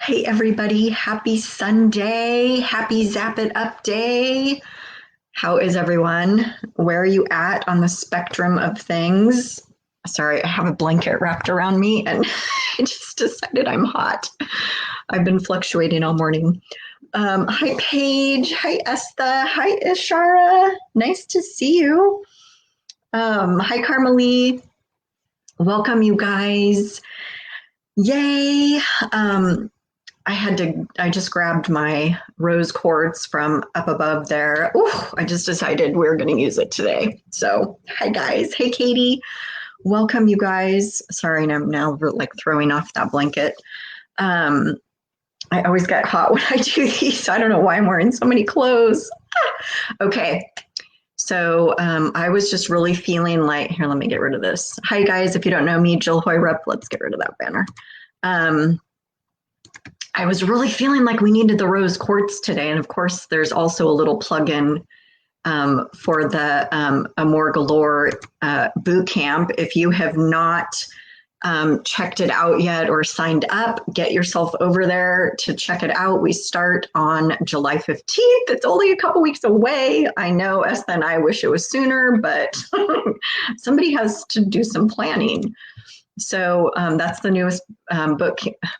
Hey everybody, happy Sunday. Happy Zap It Up Day. How is everyone? Where are you at on the spectrum of things? Sorry, I have a blanket wrapped around me and I just decided I'm hot. I've been fluctuating all morning. Hi Paige. Hi Estha. Hi Ishara. Nice to see you. Hi Carmelie. Welcome you guys. Yay. I just grabbed my Rose Quartz from up above there. Ooh, I just decided we're going to use it today. So, hi guys. Hey Katie. Welcome you guys. Sorry, I'm now like throwing off that blanket. I always get hot when I do these. I don't know why I'm wearing so many clothes. Okay. So I was just really feeling like, here, let me get rid of this. Hi guys. If you don't know me, Jill Hoyrup, let's get rid of that banner. I was really feeling like we needed the Rose Quartz today. And of course, there's also a little plug-in for the Amore Galore boot camp. If you have not checked it out yet or signed up, get yourself over there to check it out. We start on July 15th. It's only a couple weeks away. I know Esther and I wish it was sooner, but somebody has to do some planning. So that's the newest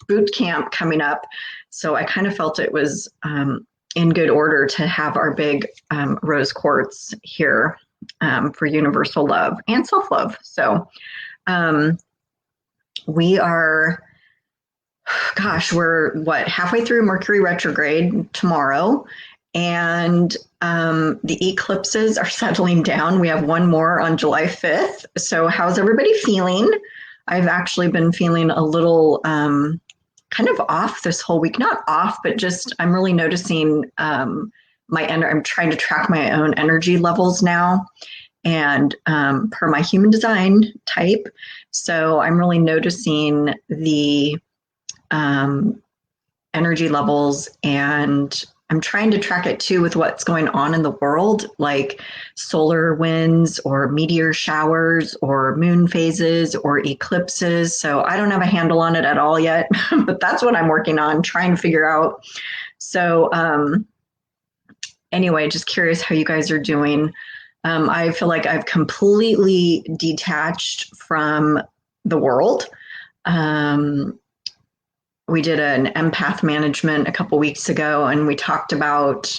boot camp coming up. So I kind of felt it was in good order to have our big Rose Quartz here for universal love and self-love. So we are, we're halfway through Mercury retrograde tomorrow. And the eclipses are settling down. We have one more on July 5th. So how's everybody feeling? I've actually been feeling a little kind of off this whole week. Not off, but just I'm really noticing I'm trying to track my own energy levels now and per my human design type. So I'm really noticing the energy levels, and I'm trying to track it too with what's going on in the world, like solar winds or meteor showers or moon phases or eclipses. So I don't have a handle on it at all yet, but that's what I'm working on, trying to figure out. So anyway, just curious how you guys are doing. I feel like I've completely detached from the world. We did an empath management a couple weeks ago, and we talked about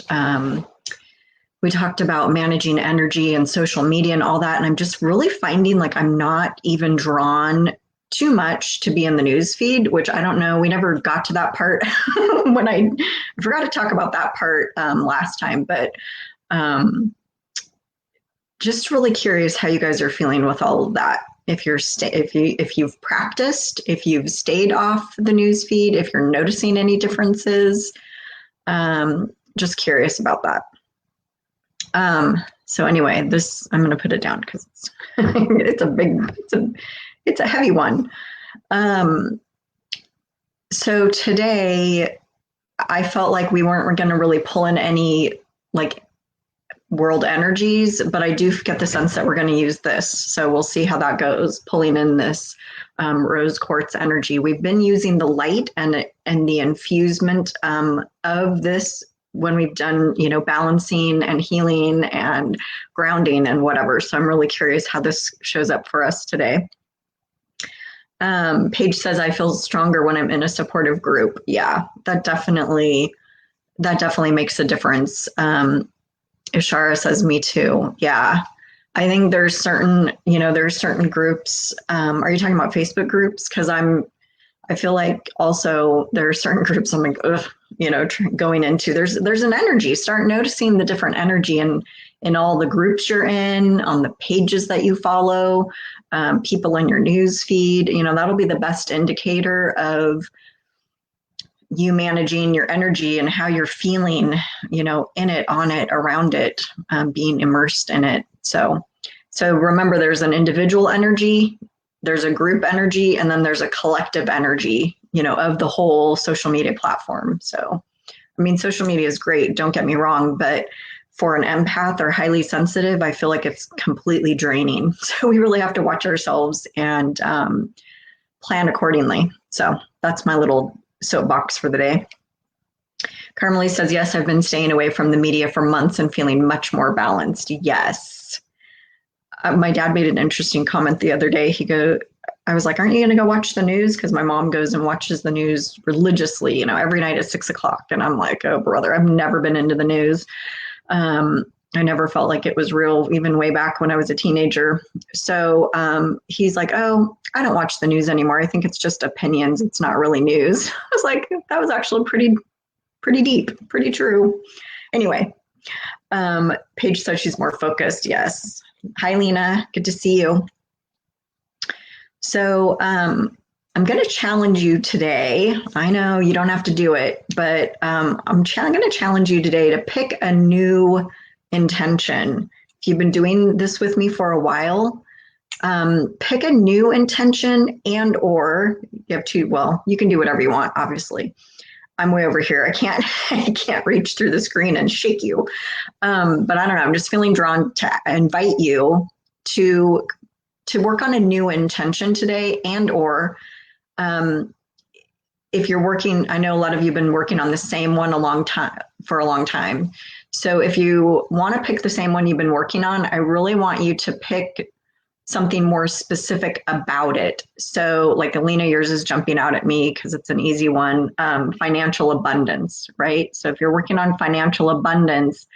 managing energy and social media and all that. And I'm just really finding like I'm not even drawn too much to be in the news feed, which I don't know. We never got to that part when I forgot to talk about that part last time, but just really curious how you guys are feeling with all of that. If you've practiced, if you've stayed off the news feed, if you're noticing any differences, just curious about that. So anyway, I'm going to put it down because it's a heavy one. So today I felt like we weren't going to really pull in any like world energies, but I do get the sense that we're going to use this. So we'll see how that goes, pulling in this Rose Quartz energy. We've been using the light and the infusement of this when we've done, balancing and healing and grounding and whatever. So I'm really curious how this shows up for us today. Paige says, I feel stronger when I'm in a supportive group. Yeah, that definitely makes a difference. Ishara says, me too. Yeah. I think there's certain groups. Are you talking about Facebook groups? Because I feel like also there are certain groups I'm like, ugh, going into. There's an energy. Start noticing the different energy in all the groups you're in, on the pages that you follow, people in your news feed. That'll be the best indicator of you managing your energy and how you're feeling, in it, on it, around it, being immersed in it. So remember, there's an individual energy, there's a group energy, and then there's a collective energy, of the whole social media platform. So, social media is great, don't get me wrong, but for an empath or highly sensitive, I feel like it's completely draining. So we really have to watch ourselves and plan accordingly. So that's my little soapbox for the day. Carmelie says, yes, I've been staying away from the media for months and feeling much more balanced. Yes. My dad made an interesting comment the other day. I was like, aren't you going to go watch the news? Because my mom goes and watches the news religiously, every night at 6:00. And I'm like, oh, brother, I've never been into the news. I never felt like it was real, even way back when I was a teenager. So he's like, oh, I don't watch the news anymore. I think it's just opinions. It's not really news. I was like, that was actually pretty deep, pretty true. Anyway, Paige says she's more focused. Yes. Hi, Lena. Good to see you. So I'm going to challenge you today. I know you don't have to do it, but I'm going to challenge you today to pick a new intention. If you've been doing this with me for a while, pick a new intention or you have to, well, you can do whatever you want, obviously. I'm way over here. I can't reach through the screen and shake you. But I don't know. I'm just feeling drawn to invite you to work on a new intention today or if you're working, I know a lot of you have been working on the same one for a long time. So if you want to pick the same one you've been working on, I really want you to pick something more specific about it. So like Alina, yours is jumping out at me because it's an easy one, financial abundance, right? So if you're working on financial abundance,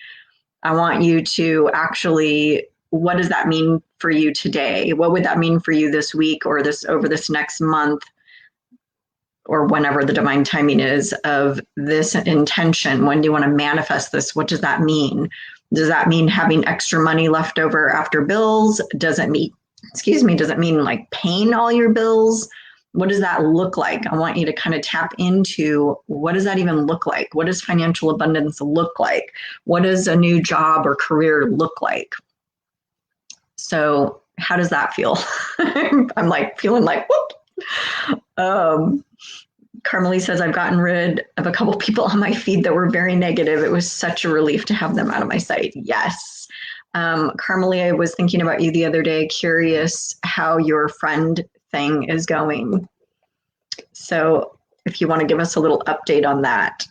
I want you to actually, what does that mean for you today? What would that mean for you this week or over this next month or whenever the divine timing is of this intention? When do you want to manifest this? What does that mean? Does that mean having extra money left over after bills? Does it mean like paying all your bills? What does that look like? I want you to kind of tap into, what does that even look like? What does financial abundance look like? What does a new job or career look like? So how does that feel? I'm like feeling like, whoop. Carmelie says, I've gotten rid of a couple people on my feed that were very negative. It was such a relief to have them out of my sight. Yes. Carmelie, I was thinking about you the other day, curious how your friend thing is going. So if you want to give us a little update on that.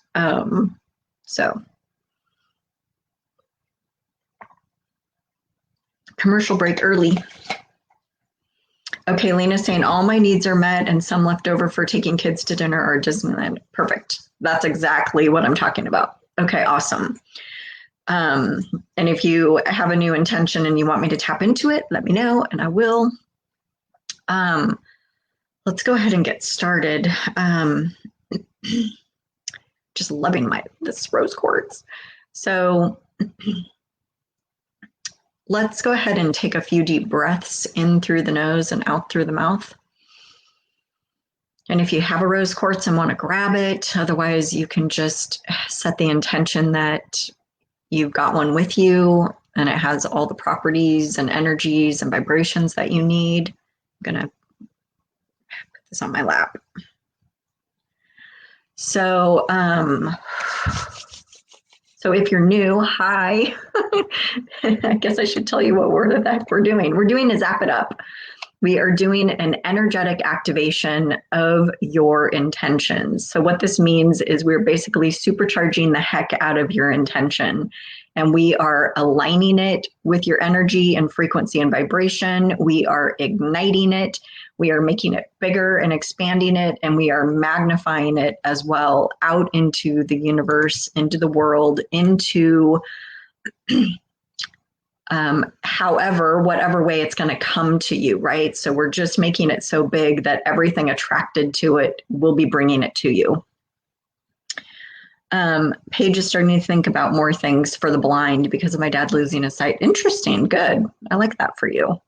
Commercial break early. Okay, Lena's saying all my needs are met and some left over for taking kids to dinner or Disneyland. Perfect. That's exactly what I'm talking about. Okay, awesome. And if you have a new intention and you want me to tap into it, let me know and I will. Let's go ahead and get started. Just loving this rose quartz. So let's go ahead and take a few deep breaths in through the nose and out through the mouth. And if you have a rose quartz and want to grab it, otherwise you can just set the intention that you've got one with you and it has all the properties and energies and vibrations that you need. I'm going to put this on my lap. So, so if you're new, hi. I guess I should tell you what we're doing. We're doing a Zap It Up. We are doing an energetic activation of your intentions. So what this means is we're basically supercharging the heck out of your intention. And we are aligning it with your energy and frequency and vibration. We are igniting it. We are making it bigger and expanding it. And we are magnifying it as well out into the universe, into the world, into whatever way it's going to come to you, right? So we're just making it so big that everything attracted to it will be bringing it to you. Paige is starting to think about more things for the blind because of my dad losing his sight. Interesting. Good. I like that for you.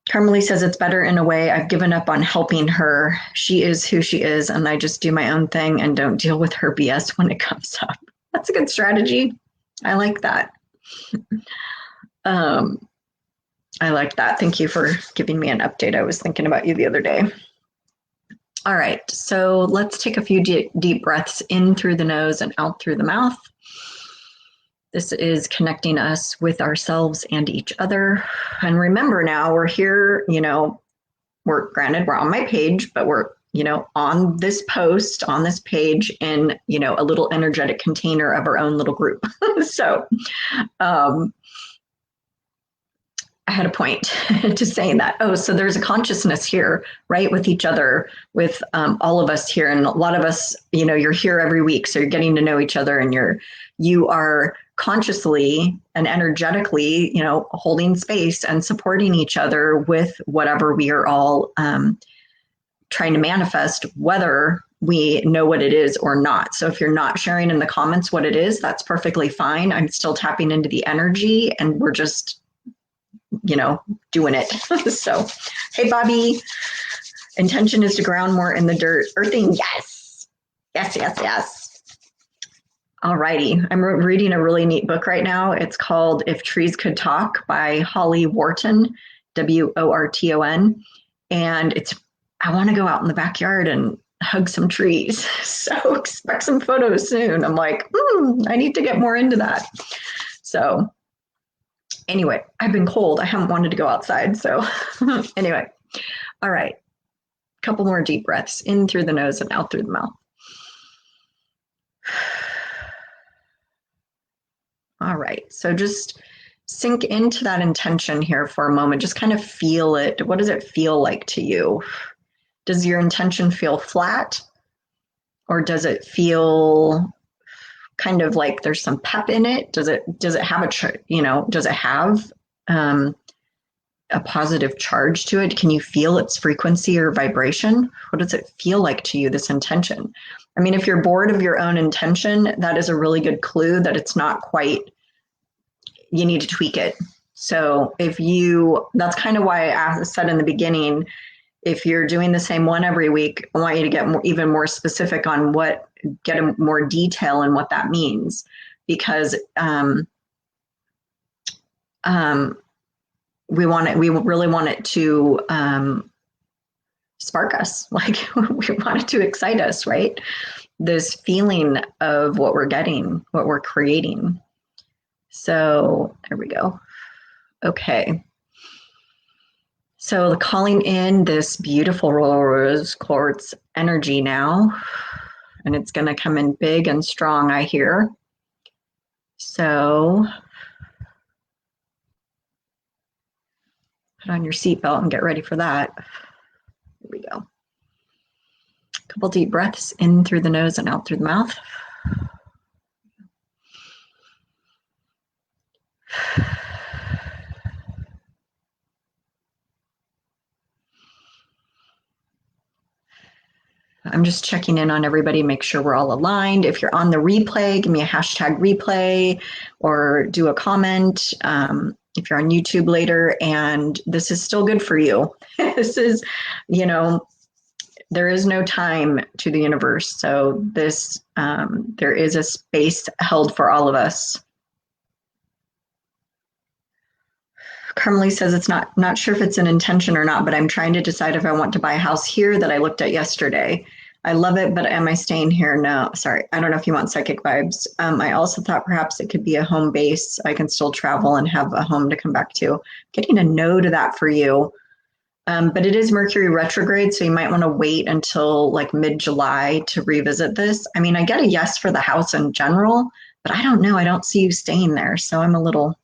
Carmelie says it's better in a way. I've given up on helping her. She is who she is, and I just do my own thing and don't deal with her BS when it comes up. That's a good strategy. I like that. I like that. Thank you for giving me an update. I was thinking about you the other day. All right, so let's take a few deep breaths in through the nose and out through the mouth. This is connecting us with ourselves and each other. And remember now, we're here, we're on my page, but we're on this post, on this page, in, a little energetic container of our own little group. So I had a point to saying that. Oh, so there's a consciousness here, right, with each other, with all of us here. And a lot of us, you're here every week. So you're getting to know each other, and you are consciously and energetically, holding space and supporting each other with whatever we are all trying to manifest, whether we know what it is or not. So if you're not sharing in the comments what it is, that's perfectly fine. I'm still tapping into the energy, and we're just doing it. So, hey, Bobby, intention is to ground more in the dirt. Earthing, yes. Yes, yes, yes. All righty. I'm reading a really neat book right now. It's called If Trees Could Talk by Holly Wharton, Worton. And I want to go out in the backyard and hug some trees. So expect some photos soon. I'm like, I need to get more into that. So anyway, I've been cold. I haven't wanted to go outside. So anyway, all right. A couple more deep breaths in through the nose and out through the mouth. All right. So just sink into that intention here for a moment. Just kind of feel it. What does it feel like to you? Does your intention feel flat? Or does it feel kind of like there's some pep in it? Does it have does it have a positive charge to it? Can you feel its frequency or vibration? What does it feel like to you, this intention? I mean, if you're bored of your own intention, that is a really good clue that it's not quite, you need to tweak it. So that's kind of why I said in the beginning, if you're doing the same one every week, I want you to get even more specific on get more detail in what that means, because we really want it to spark us, like we want it to excite us, right? This feeling of what we're getting, what we're creating. So there we go. Okay. So calling in this beautiful rose quartz energy now, and it's going to come in big and strong, I hear. So put on your seatbelt and get ready for that. Here we go. A couple deep breaths in through the nose and out through the mouth. I'm just checking in on everybody, make sure we're all aligned. If you're on the replay, give me a hashtag replay or do a comment. If you're on YouTube later and this is still good for you, this is, there is no time to the universe. So there is a space held for all of us. Carmelie says it's not sure if it's an intention or not, but I'm trying to decide if I want to buy a house here that I looked at yesterday. I love it, but am I staying here? No, sorry. I don't know if you want psychic vibes. I also thought perhaps it could be a home base. I can still travel and have a home to come back to. Getting a no to that for you. But it is Mercury retrograde, so you might want to wait until like mid-July to revisit this. I mean, I get a yes for the house in general, but I don't know. I don't see you staying there, so I'm a little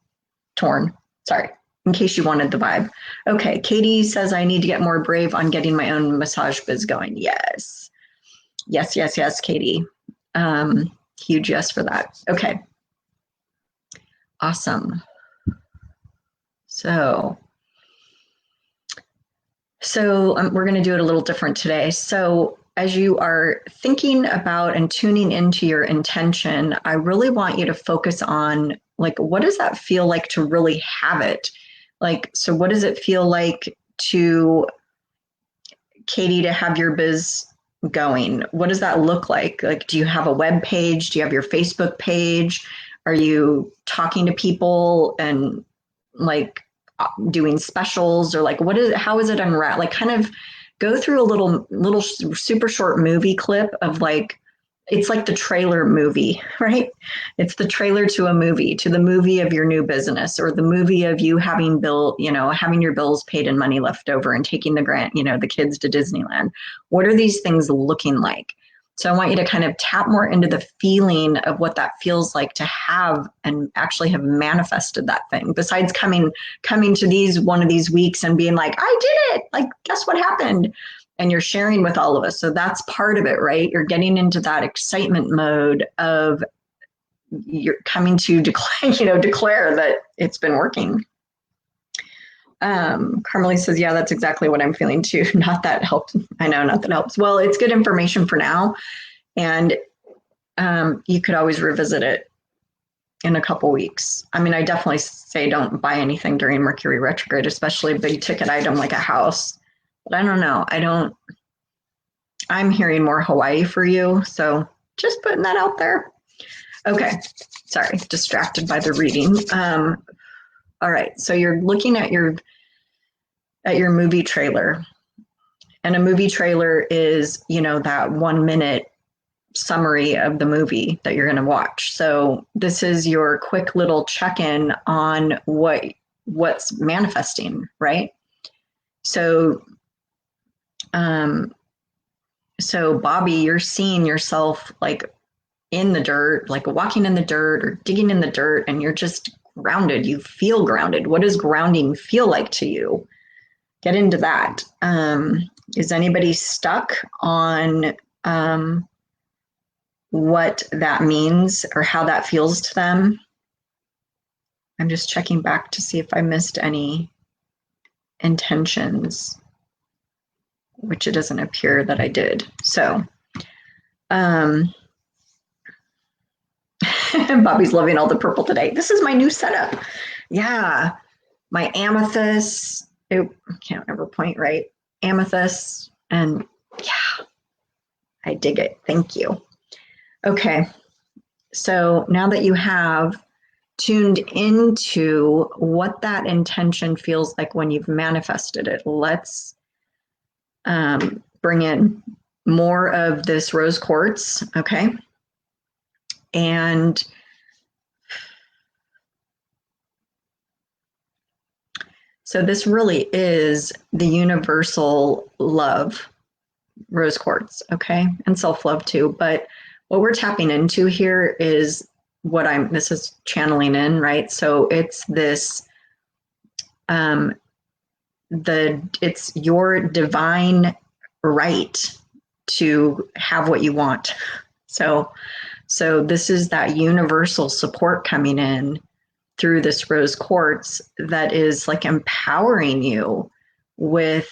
torn. Sorry. In case you wanted the vibe. Okay, Katie says I need to get more brave on getting my own massage biz going. Yes. Yes, yes, yes, Katie. Huge yes for that. Okay. Awesome. So we're going to do it a little different today. So as you are thinking about and tuning into your intention, I really want you to focus on, like, what does that feel like to really have it? Like, so what does it feel like to, Katie, to have your biz going? What does that look like? Like, do you have a web page? Do you have your Facebook page? Are you talking to people and like doing specials, or like, how is it unwrapped? Like, kind of go through a little super short movie clip of like it's like the trailer movie, right? It's the trailer to a movie, to the movie of your new business, or the movie of you having having your bills paid and money left over and taking the the kids to Disneyland. What are these things looking like? So I want you to kind of tap more into the feeling of what that feels like to have and actually have manifested that thing. Besides coming to one of these weeks and being like, I did it. Like, guess what happened? And you're sharing with all of us. So that's part of it, right? You're getting into that excitement mode of you're coming to declare that it's been working. Carmelie says, yeah, that's exactly what I'm feeling too. Not that helps. I know, not that helps. Well, it's good information for now. And you could always revisit it in a couple weeks. I mean, I definitely say don't buy anything during Mercury retrograde, especially a big ticket item like a house. But I don't know. I'm hearing more Hawaii for you. So just putting that out there. Okay. Sorry, distracted by the reading. All right. So you're looking at your movie trailer. And a movie trailer is, that 1 minute summary of the movie that you're going to watch. So this is your quick little check-in on what's manifesting, right? So Bobby, you're seeing yourself like in the dirt, like walking in the dirt or digging in the dirt, and you're just grounded. You feel grounded. What does grounding feel like to you? Get into that. Is anybody stuck on what that means or how that feels to them? I'm just checking back to see if I missed any intentions, which it doesn't appear that I did. So, Bobby's loving all the purple today. This is my new setup. Yeah, my amethyst. I can't ever point right. Amethyst, and yeah, I dig it. Thank you. Okay, so now that you have tuned into what that intention feels like when you've manifested it, let's bring in more of this rose quartz, okay? And so this really is the universal love, rose quartz, okay? And self-love too. But what we're tapping into here is this is channeling in, right? So it's this, it's your divine right to have what you want. So this is that universal support coming in through this rose quartz that is like empowering you with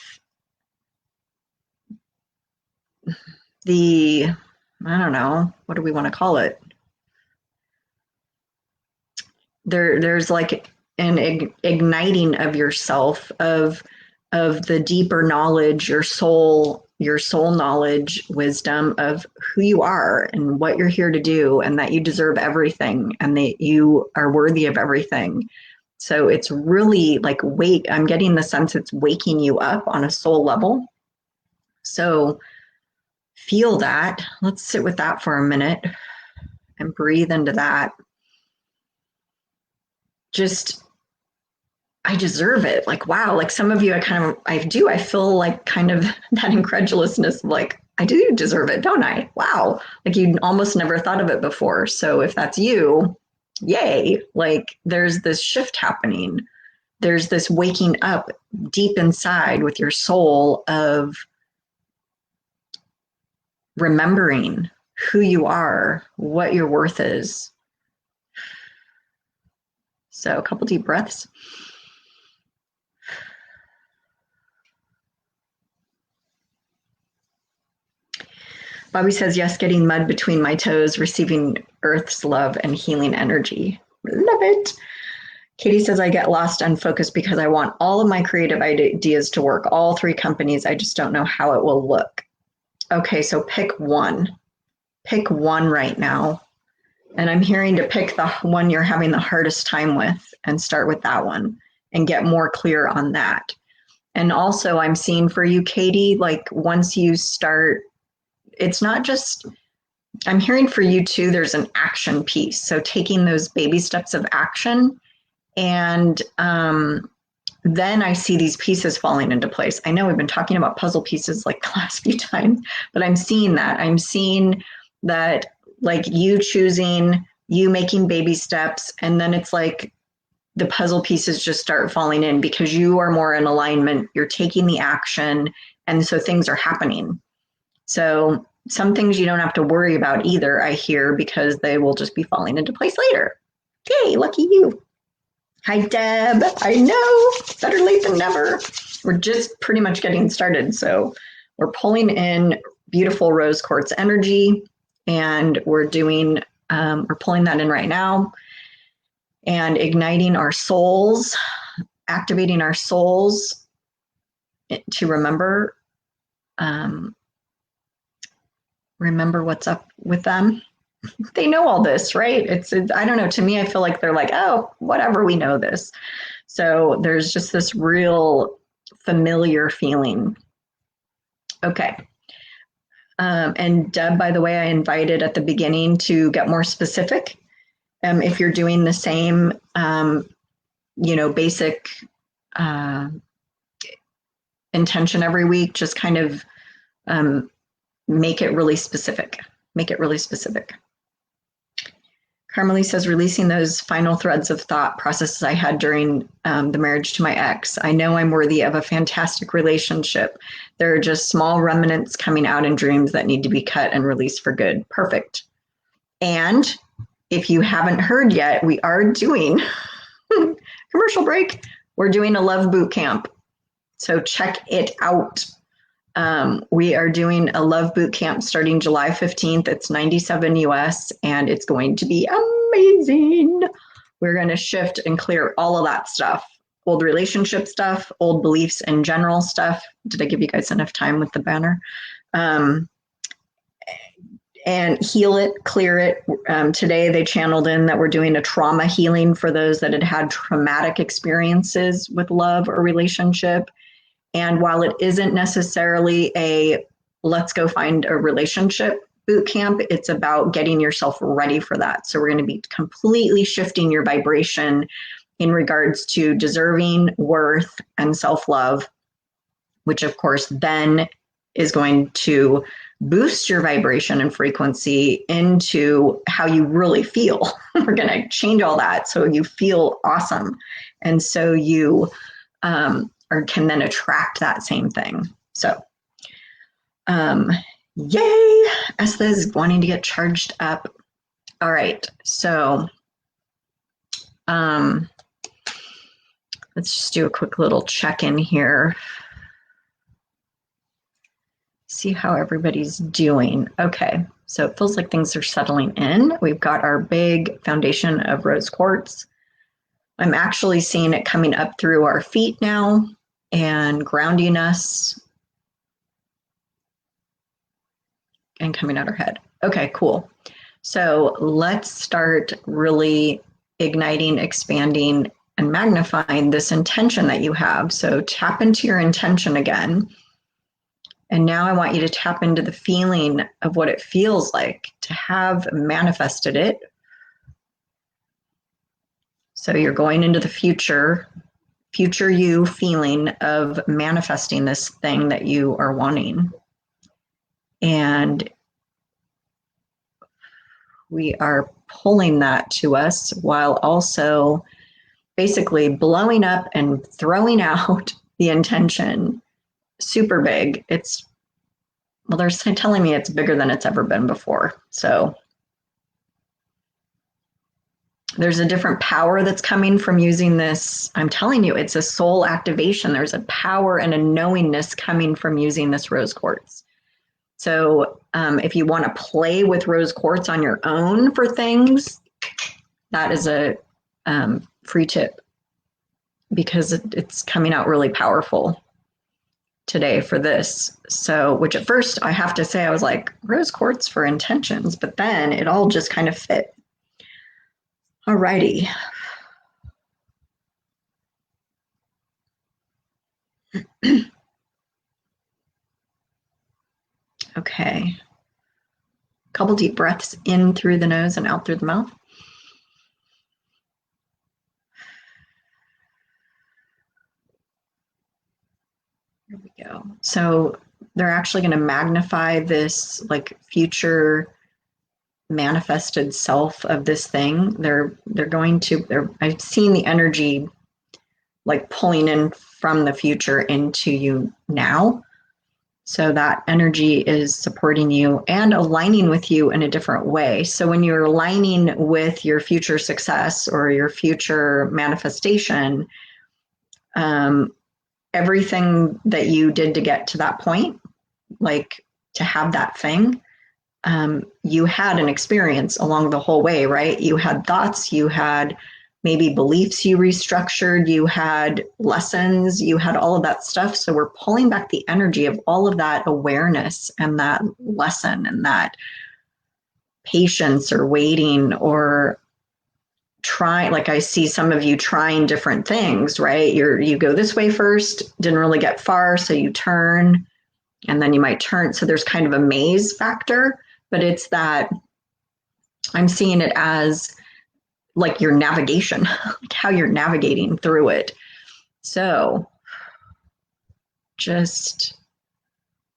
the, I don't know, what do we want to call it? There's like an igniting of yourself, of the deeper knowledge, your soul knowledge, wisdom of who you are and what you're here to do, and that you deserve everything and that you are worthy of everything. So it's really like I'm getting the sense it's waking you up on a soul level. So feel that. Let's sit with that for a minute and breathe into that. Just, I deserve it. Like, wow, like some of you, I feel like kind of that incredulousness of like, I do deserve it, don't I? Wow. Like you almost never thought of it before. So if that's you, yay. Like there's this shift happening. There's this waking up deep inside with your soul of remembering who you are, what your worth is. So a couple deep breaths. Bobby says, yes, getting mud between my toes, receiving Earth's love and healing energy. Love it. Katie says, I get lost, unfocused because I want all of my creative ideas to work. All 3 companies, I just don't know how it will look. Okay, so pick one. Pick one right now. And I'm hearing to pick the one you're having the hardest time with and start with that one and get more clear on that. And also I'm seeing for you, Katie, like once you start, it's not just I'm hearing for you too, there's an action piece. So taking those baby steps of action, and then I see these pieces falling into place. I know we've been talking about puzzle pieces like the last few times, but I'm seeing that. I'm seeing that, like, you choosing, you making baby steps, and then it's like the puzzle pieces just start falling in because you are more in alignment. You're taking the action, and so things are happening. So some things you don't have to worry about either, I hear, because they will just be falling into place later. Yay, lucky you. Hi, Deb. I know, better late than never. We're just pretty much getting started. So we're pulling in beautiful rose quartz energy, and we're pulling that in right now and igniting our souls, activating our souls to remember what's up with them. They know all this, right? I don't know. To me, I feel like they're like, oh, whatever, we know this. So there's just this real familiar feeling. Okay. And Deb, by the way, I invited at the beginning to get more specific. If you're doing the same, basic intention every week, just kind of make it really specific. Make it really specific. Carmelie says, releasing those final threads of thought processes I had during the marriage to my ex. I know I'm worthy of a fantastic relationship. There are just small remnants coming out in dreams that need to be cut and released for good. Perfect. And if you haven't heard yet, we are doing, commercial break, we're doing a love boot camp. So check it out. We are doing a love boot camp starting July 15th. It's $97 US, and it's going to be amazing. We're going to shift and clear all of that stuff. Old relationship stuff, old beliefs and general stuff. Did I give you guys enough time with the banner? And heal it, clear it. Today they channeled in that we're doing a trauma healing for those that had had traumatic experiences with love or relationship. And while it isn't necessarily a let's go find a relationship boot camp, it's about getting yourself ready for that. So we're going to be completely shifting your vibration in regards to deserving, worth, and self-love, which of course then is going to boost your vibration and frequency into how you really feel. We're going to change all that so you feel awesome. And so you can then attract that same thing. So, yay! Esther is wanting to get charged up. All right, so let's just do a quick little check-in here. See how everybody's doing. Okay, so it feels like things are settling in. We've got our big foundation of rose quartz. I'm actually seeing it coming up through our feet now and grounding us and coming out our head. Okay, cool. So let's start really igniting, expanding, and magnifying this intention that you have. So tap into your intention again. And now I want you to tap into the feeling of what it feels like to have manifested it. So you're going into the future you feeling of manifesting this thing that you are wanting. And we are pulling that to us while also basically blowing up and throwing out the intention super big. They're telling me it's bigger than it's ever been before. So there's a different power that's coming from using this. I'm telling you, it's a soul activation. There's a power and a knowingness coming from using this rose quartz. So if you want to play with rose quartz on your own for things, that is a free tip because it's coming out really powerful today for this. So, which at first I have to say, I was like, rose quartz for intentions, but then it all just kind of fit. Alrighty. Okay. A couple deep breaths in through the nose and out through the mouth. There we go. So they're actually going to magnify this like future manifested self of this thing. I've seen the energy like pulling in from the future into you now. So that energy is supporting you and aligning with you in a different way. So when you're aligning with your future success or your future manifestation, everything that you did to get to that point, like to have that thing, you had an experience along the whole way, right? You had thoughts, you had maybe beliefs you restructured, you had lessons, you had all of that stuff. So we're pulling back the energy of all of that awareness and that lesson and that patience or waiting or try, like I see some of you trying different things, right? You go this way first, didn't really get far, so you turn, and then you might turn. So there's kind of a maze factor, but it's that I'm seeing it as like your navigation, like how you're navigating through it. So just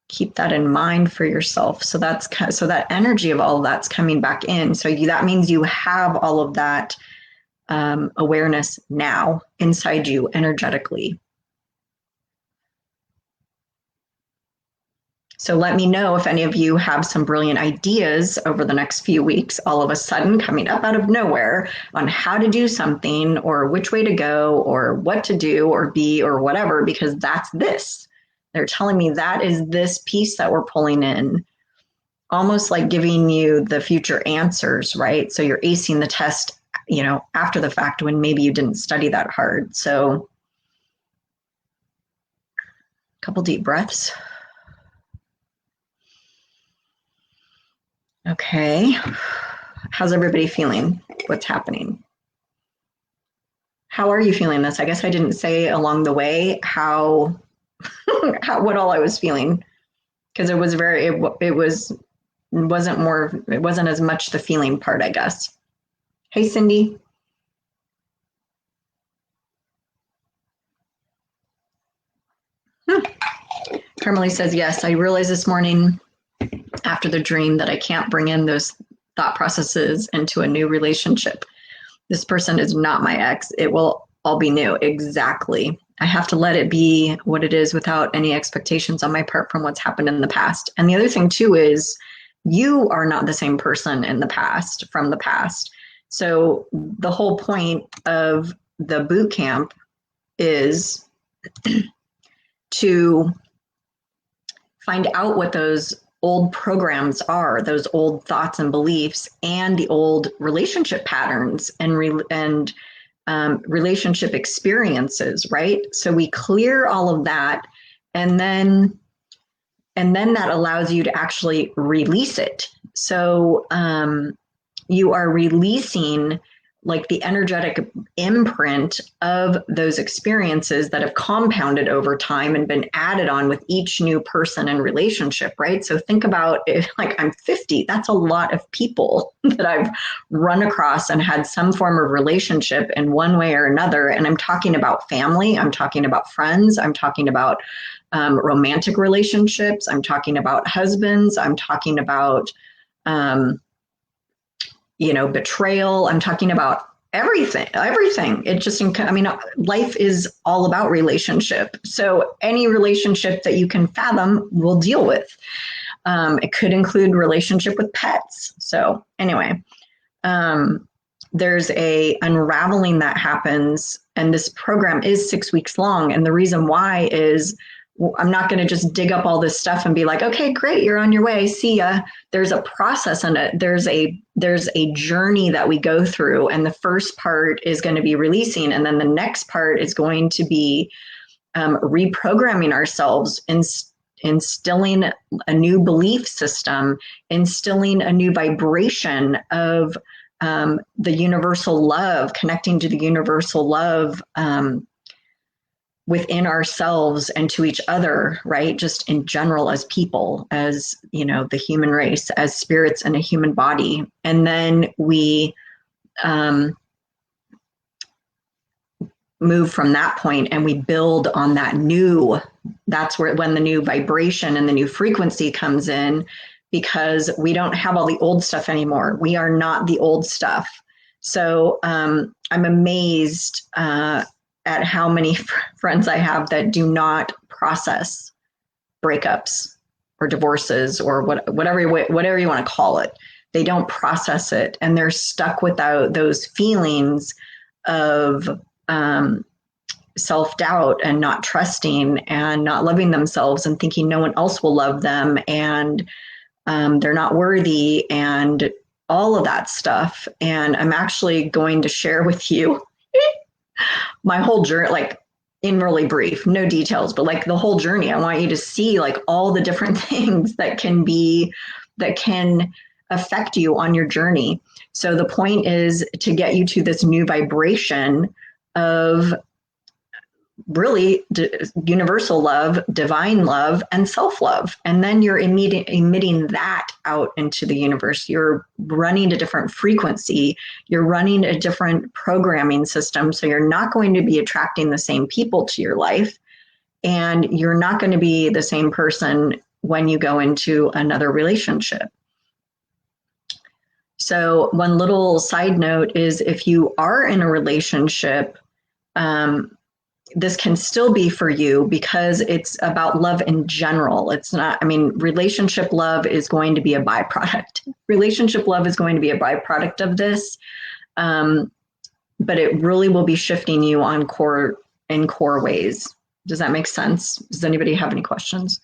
keep that in mind for yourself. So that energy of all of that's coming back in. So that means you have all of that awareness now inside you energetically. So let me know if any of you have some brilliant ideas over the next few weeks, all of a sudden coming up out of nowhere on how to do something or which way to go or what to do or be or whatever, because that's this. They're telling me that is this piece that we're pulling in, almost like giving you the future answers, right? So you're acing the test, after the fact when maybe you didn't study that hard. So a couple deep breaths. Okay. How's everybody feeling? What's happening? How are you feeling this? I guess I didn't say along the way what all I was feeling, because it wasn't as much the feeling part, I guess. Hey, Cindy. Carmelie says, yes, I realized this morning after the dream that I can't bring in those thought processes into a new relationship. This person is not my ex. It will all be new. Exactly. I have to let it be what it is without any expectations on my part from what's happened in the past. And the other thing too is you are not the same person in the past from the past. So the whole point of the boot camp is to find out what those old programs are, those old thoughts and beliefs, and the old relationship patterns and relationship experiences, right? So we clear all of that, and then that allows you to actually release it. So you are releasing like the energetic imprint of those experiences that have compounded over time and been added on with each new person and relationship, right? So think about if like I'm 50, that's a lot of people that I've run across and had some form of relationship in one way or another. And I'm talking about family, I'm talking about friends, I'm talking about romantic relationships, I'm talking about husbands, I'm talking about betrayal. I'm talking about everything. It just, life is all about relationship. So any relationship that you can fathom, we'll deal with. It could include relationship with pets. So anyway, there's a unraveling that happens, and this program is 6 weeks long. And the reason why is I'm not going to just dig up all this stuff and be like, okay, great, you're on your way, see ya. There's a process and there's a journey that we go through. And the first part is going to be releasing. And then the next part is going to be reprogramming ourselves, instilling a new belief system, instilling a new vibration of the universal love, connecting to the universal love within ourselves and to each other, right? Just in general, as people, as, the human race, as spirits in a human body. And then we move from that point and we build on that that's when the new vibration and the new frequency comes in, because we don't have all the old stuff anymore. We are not the old stuff. So I'm amazed at how many friends I have that do not process breakups or divorces or whatever you want to call it. They don't process it, and they're stuck without those feelings of self-doubt and not trusting and not loving themselves and thinking no one else will love them, and they're not worthy and all of that stuff. And I'm actually going to share with you my whole journey, like in really brief, no details, but like the whole journey. I want you to see like all the different things that can affect you on your journey. So the point is to get you to this new vibration of really universal love, divine love, and self-love. And then you're emitting that out into the universe. You're running a different frequency. You're running a different programming system. So you're not going to be attracting the same people to your life. And you're not going to be the same person when you go into another relationship. So one little side note is, if you are in a relationship, this can still be for you, because it's about love in general. It's not, relationship love is going to be a byproduct. Relationship love is going to be a byproduct of this. But it really will be shifting you in core ways. Does that make sense? Does anybody have any questions?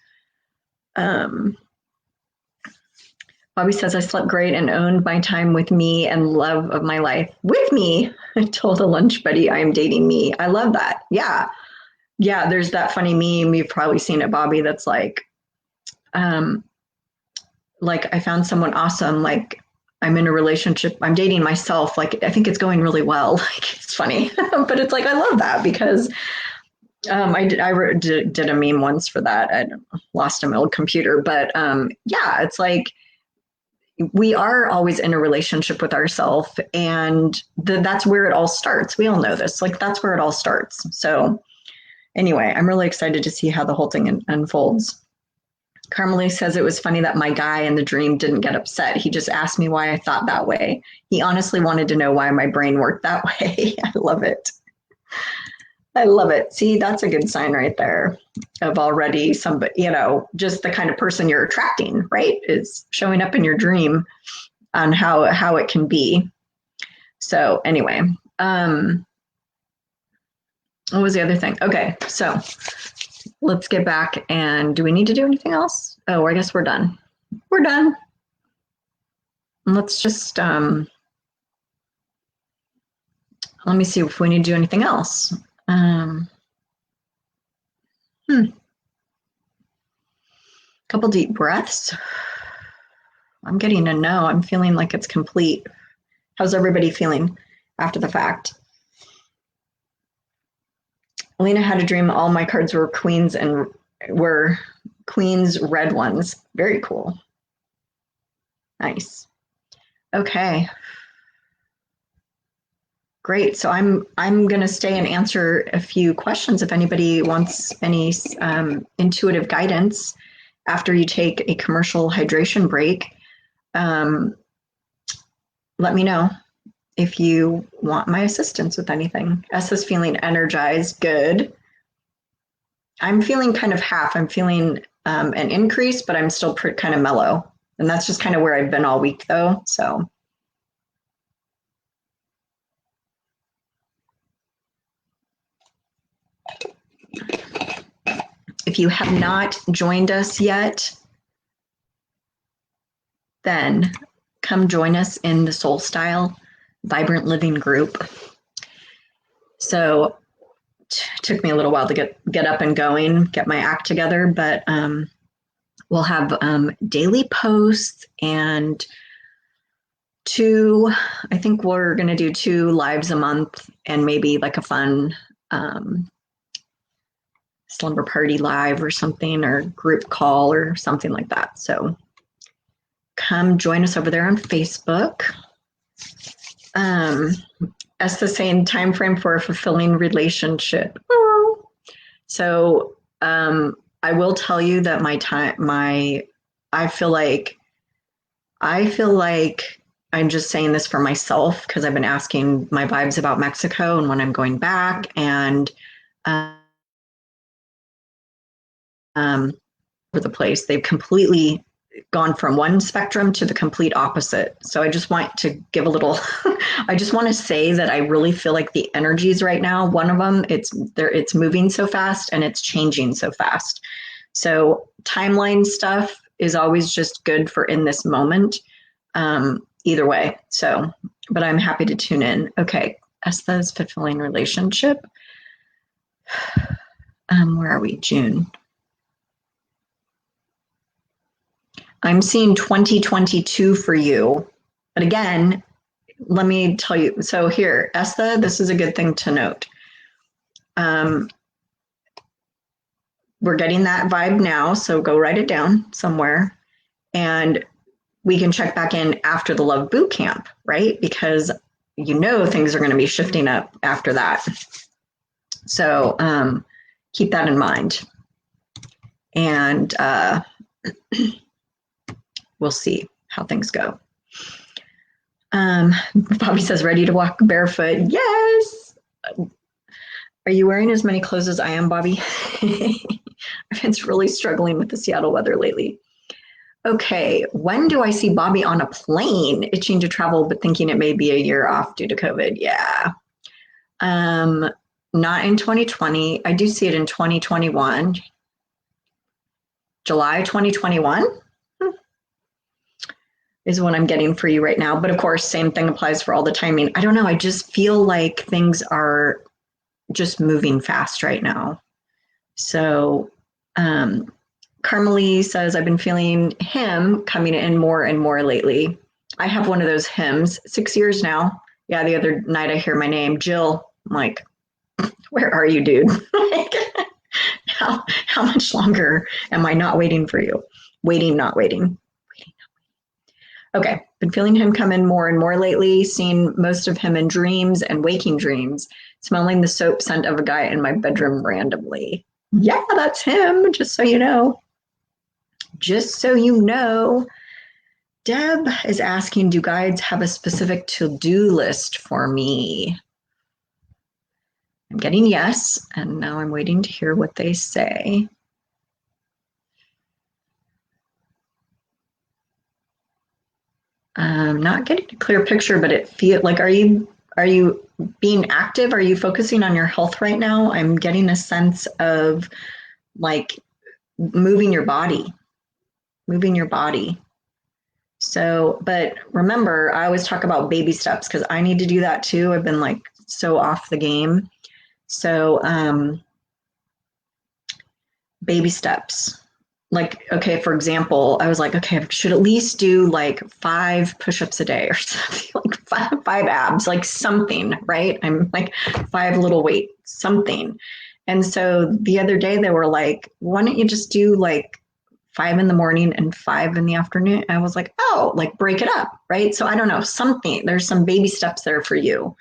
Bobby says, I slept great and owned my time with me and love of my life. With me, I told a lunch buddy I am dating me. I love that. Yeah. Yeah, there's that funny meme. You've probably seen it, Bobby, that's like I found someone awesome. Like, I'm in a relationship. I'm dating myself. Like, I think it's going really well. Like, it's funny. But it's like, I love that, because I did a meme once for that. I lost my old computer. But yeah, it's like, we are always in a relationship with ourselves, and that's where it all starts. We all know this. Like, that's where it all starts. So anyway, I'm really excited to see how the whole thing unfolds. Carmelie says, it was funny that my guy in the dream didn't get upset. He just asked me why I thought that way. He honestly wanted to know why my brain worked that way. I love it. I love it. See, that's a good sign right there of already somebody, just the kind of person you're attracting, right? Is showing up in your dream on how it can be. So anyway, what was the other thing? Okay, so let's get back. And do we need to do anything else? Oh, I guess we're done. We're done. Let's just, let me see if we need to do anything else. Couple deep breaths. I'm getting a no. I'm feeling like it's complete. How's everybody feeling after the fact? Alina had a dream. All my cards were queens and were queens red ones. Very cool. Nice. Okay. Great. So I'm going to stay and answer a few questions if anybody wants any intuitive guidance after you take a commercial hydration break. Let me know if you want my assistance with anything. S is feeling energized. Good. I'm feeling kind of half. I'm feeling an increase, but I'm still kind of mellow. And that's just kind of where I've been all week though. So. If you have not joined us yet, then come join us in the Soul Style Vibrant Living group. So took me a little while to get up and going, get my act together, but we'll have daily posts and I think we're going to do 2 lives a month, and maybe like a fun slumber party live or something, or group call or something like that. So come join us over there on Facebook. As the same time frame for a fulfilling relationship. Oh. So I will tell you that I feel like I'm just saying this for myself because I've been asking my vibes about Mexico and when I'm going back, and over the place, they've completely gone from one spectrum to the complete opposite. So I just want to give a little, I just want to say that I really feel like the energies right now, one of them, it's moving so fast and it's changing so fast. So timeline stuff is always just good for in this moment, either way. So, but I'm happy to tune in. Okay, Estha's fulfilling relationship. Where are we? June. I'm seeing 2022 for you. But again, let me tell you. So here, Estha, this is a good thing to note. We're getting that vibe now, so go write it down somewhere. And we can check back in after the Love Boot Camp, right? Because you know things are going to be shifting up after that. So keep that in mind. And we'll see how things go. Bobby says, ready to walk barefoot. Yes. Are you wearing as many clothes as I am, Bobby? I've been really struggling with the Seattle weather lately. Okay, when do I see Bobby on a plane? Itching to travel, but thinking it may be a year off due to COVID. Yeah. Not in 2020. I do see it in 2021. July 2021 is what I'm getting for you right now. But of course, same thing applies for all the timing. I don't know. I just feel like things are just moving fast right now. So Carmelie says, I've been feeling him coming in more and more lately. I have one of those hymns, 6 years now. Yeah, the other night I hear my name, Jill. I'm like, where are you, dude? Like, how much longer am I not waiting for you? Waiting, not waiting. Okay, been feeling him come in more and more lately, seeing most of him in dreams and waking dreams, smelling the soap scent of a guy in my bedroom randomly. Yeah, that's him, just so you know. Just so you know. Deb is asking, do guides have a specific to-do list for me? I'm getting yes, and now I'm waiting to hear what they say. I'm not getting a clear picture, but it feels like, are you being active? Are you focusing on your health right now? I'm getting a sense of like moving your body. So, but remember, I always talk about baby steps because I need to do that too. I've been like so off the game. So, baby steps. Like, okay, for example, I was like, okay, I should at least do like 5 push-ups a day or something, like five abs, like something, right? I'm like 5 little weight, something. And so the other day they were like, why don't you just do like 5 in the morning and 5 in the afternoon? I was like, oh, like break it up, right? So I don't know, something, there's some baby steps there for you.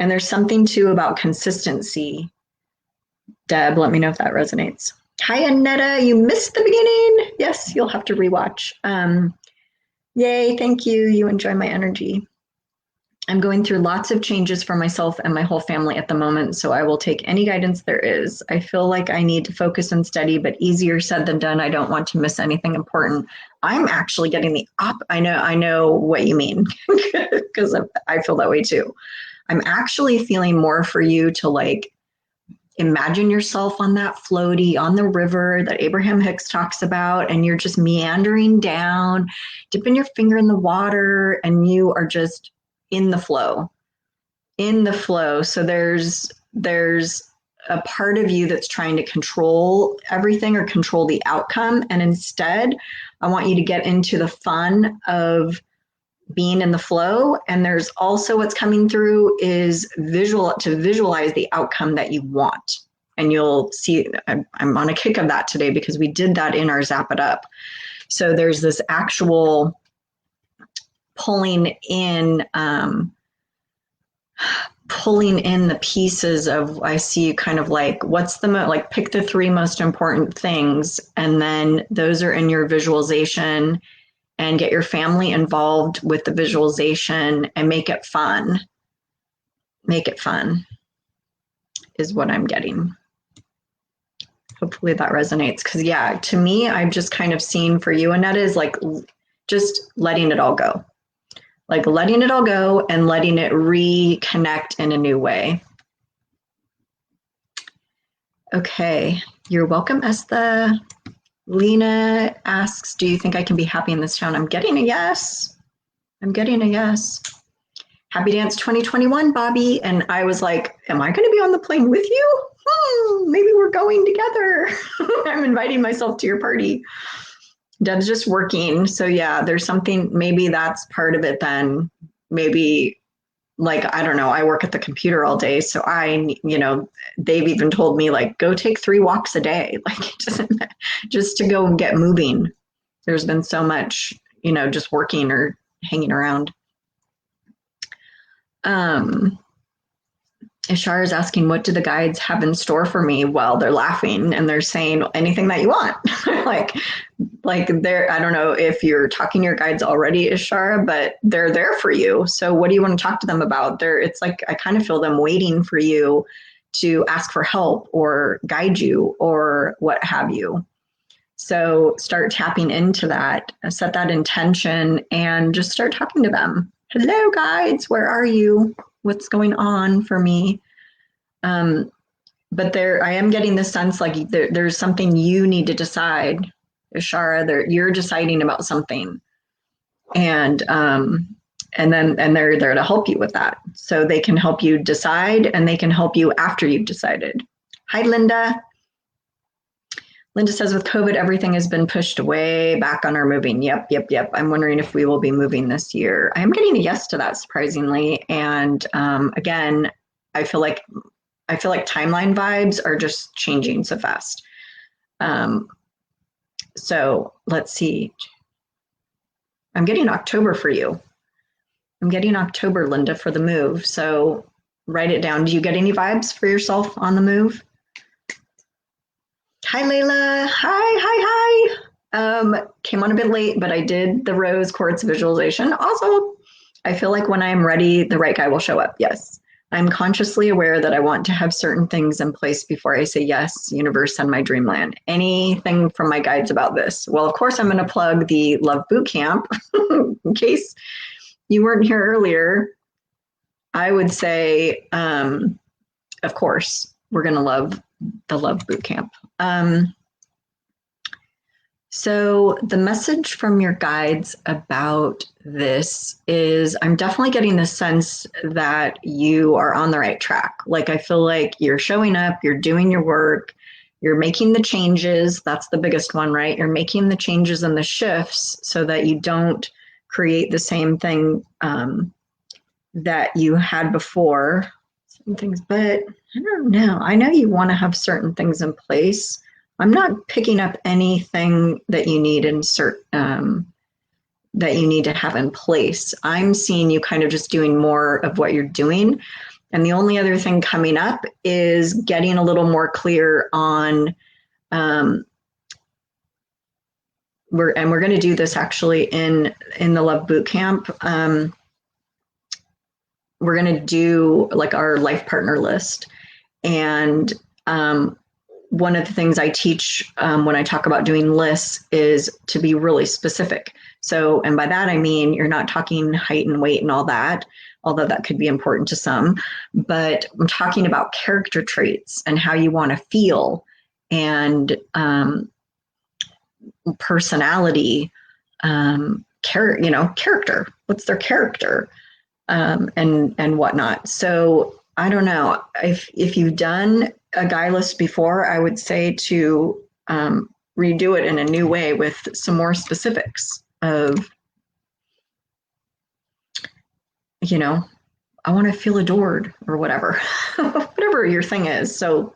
And there's something too about consistency. Deb, let me know if that resonates. Hi, Annetta, you missed the beginning. Yes, you'll have to rewatch. Yay, thank you. You enjoy my energy. I'm going through lots of changes for myself and my whole family at the moment, so I will take any guidance there is. I feel like I need to focus and study, but easier said than done. I don't want to miss anything important. I'm actually getting the I know what you mean, because I feel that way too. I'm actually feeling more for you to like imagine yourself on that floaty on the river that Abraham Hicks talks about, and you're just meandering down, dipping your finger in the water, and you are just in the flow. So there's a part of you that's trying to control everything or control the outcome. And instead, I want you to get into the fun of being in the flow. And there's also what's coming through is visualize the outcome that you want. And you'll see, I'm on a kick of that today because we did that in our Zap It Up. So there's this actual pulling in the pieces of, I see kind of like, what's the like pick the 3 most important things, and then those are in your visualization, and get your family involved with the visualization and make it fun. Make it fun is what I'm getting. Hopefully that resonates, because yeah, to me, I've just kind of seen for you, Annette, is like just letting it all go. Like letting it all go and letting it reconnect in a new way. Okay, you're welcome, Estha. Lena asks, do you think I can be happy in this town? I'm getting a yes. I'm getting a yes. Happy Dance 2021, Bobby. And I was like, am I going to be on the plane with you? Maybe we're going together. I'm inviting myself to your party. Deb's just working. So yeah, there's something, maybe that's part of it then. Maybe like, I don't know, I work at the computer all day. So they've even told me like, go take 3 walks a day. Like just to go and get moving. There's been so much, just working or hanging around. Ishar is asking, what do the guides have in store for me? Well, they're laughing and they're saying anything that you want. like they're, I don't know if you're talking to your guides already, Ishara, but they're there for you. So what do you want to talk to them about? It's like, I kind of feel them waiting for you to ask for help or guide you or what have you. So start tapping into that, set that intention, and just start talking to them. Hello, guides, where are you? What's going on for me? But I am getting the sense like there's something you need to decide, Ishara. You're deciding about something, and they're there to help you with that. So they can help you decide, and they can help you after you've decided. Hi, Linda. Linda says, with COVID, everything has been pushed way back on our moving. Yep. I'm wondering if we will be moving this year. I am getting a yes to that, surprisingly. And again, I feel like timeline vibes are just changing so fast. So let's see. I'm getting October for you. I'm getting October, Linda, for the move. So write it down. Do you get any vibes for yourself on the move? Hi, Layla. Hi. Came on a bit late, but I did the Rose Quartz visualization. Awesome. I feel like when I'm ready, the right guy will show up. Yes. I'm consciously aware that I want to have certain things in place before I say yes, universe, send my dreamland. Anything from my guides about this? Well, of course, I'm going to plug the Love Bootcamp. In case you weren't here earlier, I would say, of course, we're going to love the Love Bootcamp. So the message from your guides about this is, I'm definitely getting the sense that you are on the right track. Like, I feel like you're showing up, you're doing your work, you're making the changes. That's the biggest one, right? You're making the changes and the shifts so that you don't create the same thing that you had before. Some things, but I don't know. I know you want to have certain things in place. I'm not picking up anything that you need that you need to have in place. I'm seeing you kind of just doing more of what you're doing. And the only other thing coming up is getting a little more clear on, we're going to do this actually in the Love Bootcamp. We're going to do like our life partner list. And one of the things I teach when I talk about doing lists is to be really specific. So, and by that, I mean, you're not talking height and weight and all that, although that could be important to some, but I'm talking about character traits and how you want to feel and personality, character, what's their character, and whatnot. So I don't know if you've done a guy list before, I would say to redo it in a new way with some more specifics of, I want to feel adored or whatever, whatever your thing is. So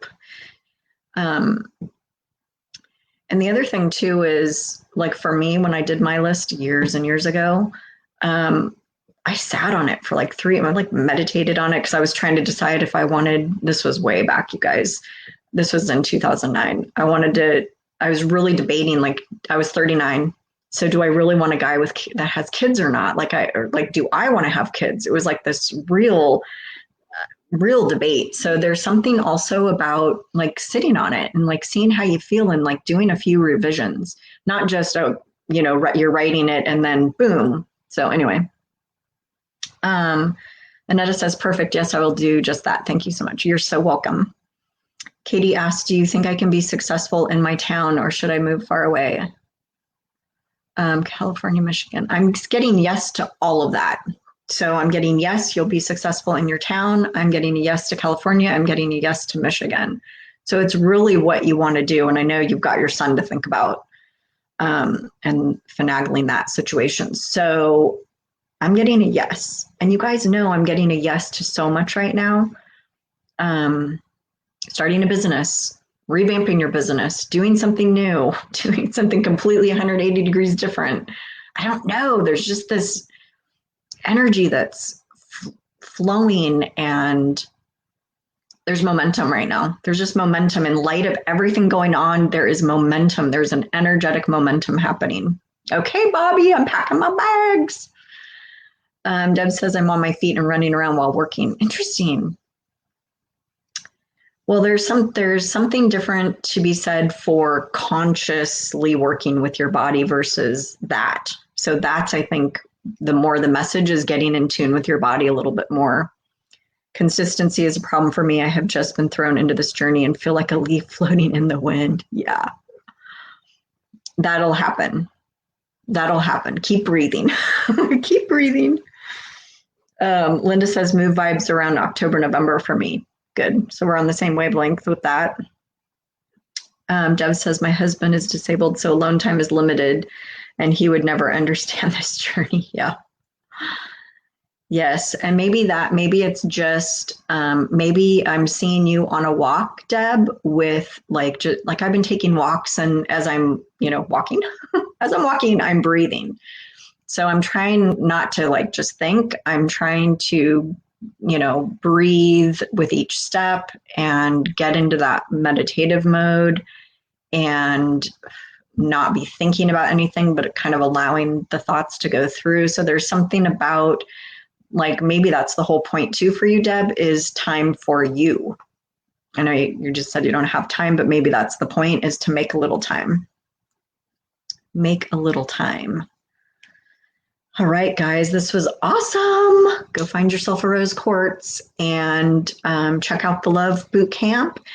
Um, and the other thing too is, like, for me, when I did my list years and years ago, I sat on it for like I like meditated on it because I was trying to decide if I wanted, this was way back, you guys. This was in 2009. I was really debating, like, I was 39. So do I really want a guy that has kids or not? Do I want to have kids? It was like this real debate. So there's something also about like sitting on it and like seeing how you feel and like doing a few revisions, not just, you're writing it and then boom. So anyway, Annetta says, perfect. Yes, I will do just that. Thank you so much. You're so welcome. Katie asked, do you think I can be successful in my town or should I move far away? California, Michigan. I'm getting yes to all of that. So I'm getting yes, you'll be successful in your town. I'm getting a yes to California. I'm getting a yes to Michigan. So it's really what you want to do. And I know you've got your son to think about and finagling that situation. So I'm getting a yes. And you guys know I'm getting a yes to so much right now. Starting a business, revamping your business, doing something new, doing something completely 180 degrees different. I don't know. There's just this energy that's flowing and there's momentum right now. There's just momentum in light of everything going on. There is momentum. There's an energetic momentum happening. Okay, Bobby, I'm packing my bags. Deb says I'm on my feet and running around while working. Interesting. Well, there's something different to be said for consciously working with your body versus that. So that's, I think, the more the message is getting in tune with your body a little bit more. Consistency is a problem for me. I have just been thrown into this journey and feel like a leaf floating in the wind. Yeah. That'll happen. That'll happen. Keep breathing. Keep breathing. Linda says move vibes around October, November for me. Good. So we're on the same wavelength with that. Deb says my husband is disabled, so alone time is limited and he would never understand this journey. Yeah. Yes. And maybe it's just, maybe I'm seeing you on a walk, Deb, with like I've been taking walks and as I'm, walking, as I'm walking, I'm breathing. So I'm trying not to like just think, I'm trying to, breathe with each step and get into that meditative mode and not be thinking about anything, but kind of allowing the thoughts to go through. So there's something about like, maybe that's the whole point too for you, Deb, is time for you. I know you just said you don't have time, but maybe that's the point, is to make a little time. Make a little time. All right, guys, this was awesome. Go find yourself a Rose Quartz and check out the Love Boot Camp.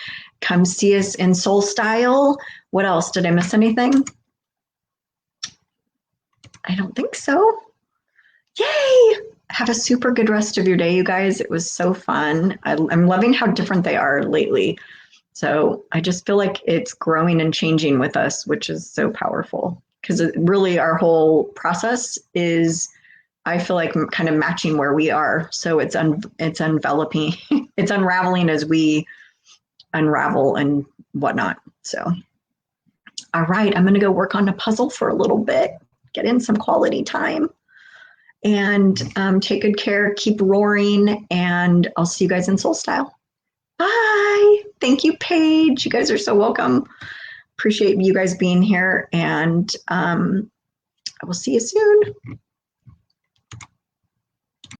Come see us in Soul Style. What else? Did I miss anything? I don't think so. Yay! Have a super good rest of your day, you guys. It was so fun. I'm loving how different they are lately. So I just feel like it's growing and changing with us, which is so powerful. Because really our whole process is, I feel like, kind of matching where we are. So it's enveloping, it's unraveling as we unravel and whatnot. So, all right, I'm going to go work on a puzzle for a little bit, get in some quality time, and take good care, keep roaring, and I'll see you guys in Soul Style. Bye. Thank you, Paige. You guys are so welcome. Appreciate you guys being here, and I will see you soon.